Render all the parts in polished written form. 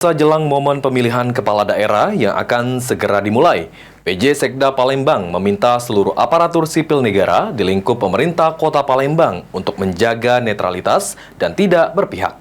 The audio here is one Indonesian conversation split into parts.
Jelang momen pemilihan kepala daerah yang akan segera dimulai, PJ Sekda Palembang meminta seluruh aparatur sipil negara di lingkup pemerintah Kota Palembang untuk menjaga netralitas dan tidak berpihak.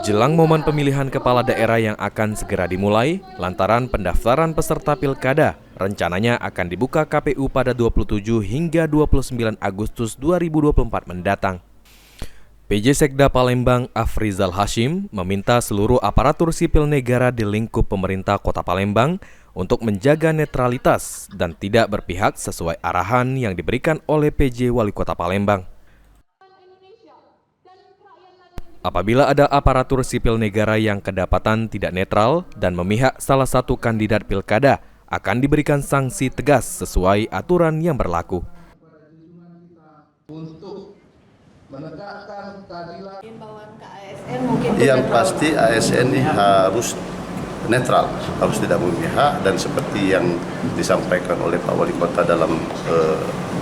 Jelang momen pemilihan kepala daerah yang akan segera dimulai, lantaran pendaftaran peserta pilkada rencananya akan dibuka KPU pada 27 hingga 29 Agustus 2024 mendatang. PJ Sekda Palembang Afrizal Hashim meminta seluruh aparatur sipil negara di lingkup pemerintah Kota Palembang untuk menjaga netralitas dan tidak berpihak sesuai arahan yang diberikan oleh PJ Wali Kota Palembang. Apabila ada aparatur sipil negara yang kedapatan tidak netral dan memihak salah satu kandidat pilkada, akan diberikan sanksi tegas sesuai aturan yang berlaku. Untuk menegakkan keadilan, yang pasti ASN ini harus netral, harus tidak memihak, dan seperti yang disampaikan oleh Pak Wali Kota dalam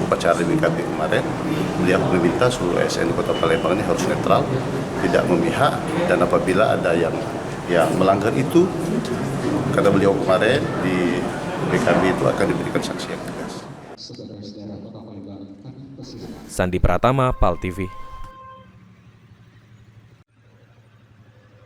upacara BKB kemarin, beliau meminta seluruh ASN Kota Palembang ini harus netral, tidak memihak, dan apabila ada yang melanggar itu, kata beliau kemarin di BKB itu akan diberikan sanksi yang tegas. Sandi Pratama, PAL TV.